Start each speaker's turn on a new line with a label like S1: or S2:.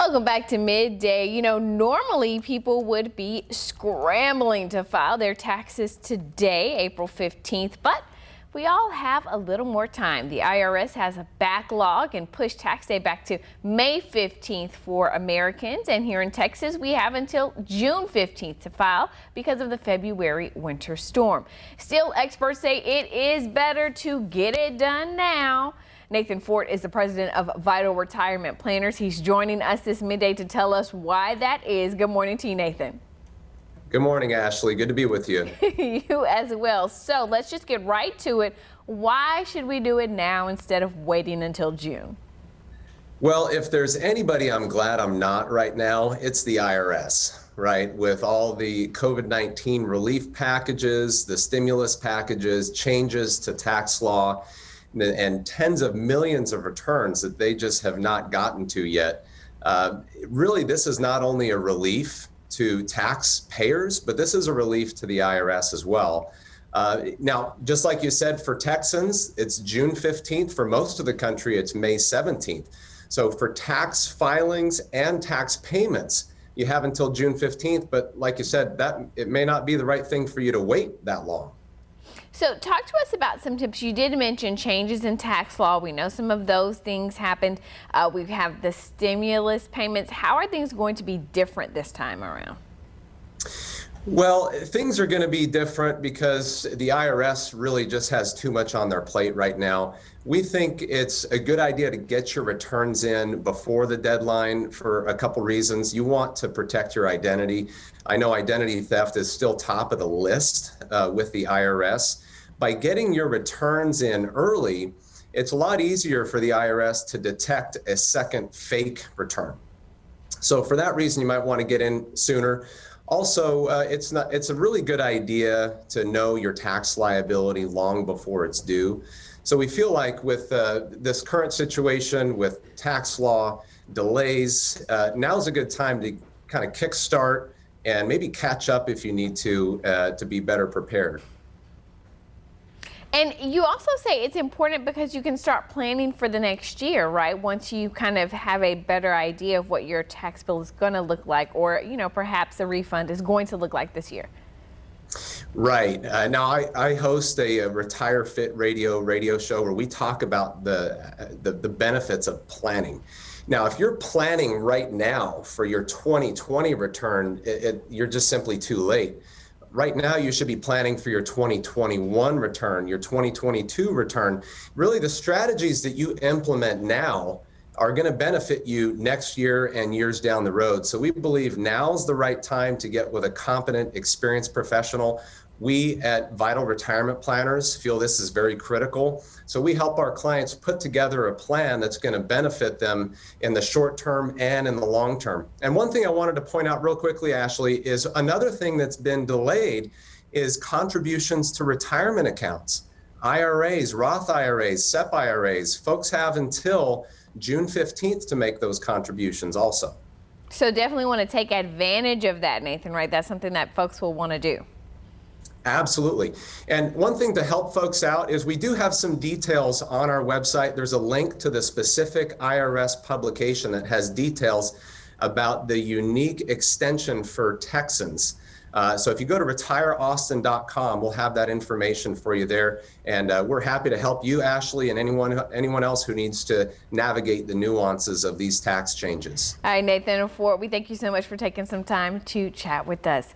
S1: Welcome back to Midday. Normally people would be scrambling to file their taxes today, April 15th, but we all have a little more time. The IRS has a backlog and pushed tax day back to May 15th for Americans. And here in Texas, we have until June 15th to file because of the February winter storm. Still, experts say it is better to get it done now. Nathan Fort is the president of Vital Retirement Planners. He's joining us this midday to tell us why that is. Good morning to you, Nathan.
S2: Good morning, Ashley. Good to be with you.
S1: You as well. So let's just get right to it. Why should we do it now instead of waiting until June?
S2: Well, if there's anybody I'm glad I'm not right now, it's the IRS, right? With all the COVID-19 relief packages, the stimulus packages, changes to tax law, and tens of millions of returns that they just have not gotten to yet. Really, this is not only a relief to taxpayers, but this is a relief to the IRS as well. Now, just like you said, for Texans, it's June 15th. For most of the country, it's May 17th. So for tax filings and tax payments, you have until June 15th. But like you said, that it may not be the right thing for you to wait that long.
S1: So talk to us about some tips. You did mention changes in tax law. We know some of those things happened. We have the stimulus payments. How are things going to be different this time around?
S2: Well, things are going to be different because the IRS really just has too much on their plate right now. We think it's a good idea to get your returns in before the deadline for a couple reasons. You want to protect your identity. I know identity theft is still top of the list with the IRS. By getting your returns in early, it's a lot easier for the IRS to detect a second fake return. So for that reason, you might want to get in sooner. Also, it's a really good idea to know your tax liability long before it's due. So we feel like with this current situation with tax law delays, now's a good time to kind of kickstart and maybe catch up if you need to be better prepared.
S1: And you also say it's important because you can start planning for the next year, right? Once you kind of have a better idea of what your tax bill is going to look like, or, perhaps a refund is going to look like this year.
S2: Right. Now, I host a Retire Fit radio show where we talk about the benefits of planning. Now, if you're planning right now for your 2020 return, you're just simply too late. Right now, you should be planning for your 2021 return, your 2022 return. Really, the strategies that you implement now are going to benefit you next year and years down the road. So we believe now's the right time to get with a competent, experienced professional. We at Vital Retirement Planners feel this is very critical. So we help our clients put together a plan that's going to benefit them in the short term and in the long term. And one thing I wanted to point out real quickly, Ashley, is another thing that's been delayed is contributions to retirement accounts. IRAs, Roth IRAs, SEP IRAs, folks have until June 15th to make those contributions also.
S1: So definitely want to take advantage of that, Nathan, right? That's something that folks will want to do.
S2: Absolutely. And one thing to help folks out is we do have some details on our website. There's a link to the specific IRS publication that has details about the unique extension for Texans. So if you go to retireaustin.com, we'll have that information for you there. And we're happy to help you, Ashley, and anyone else who needs to navigate the nuances of these tax changes.
S1: All right, Nathan Fort, we thank you so much for taking some time to chat with us.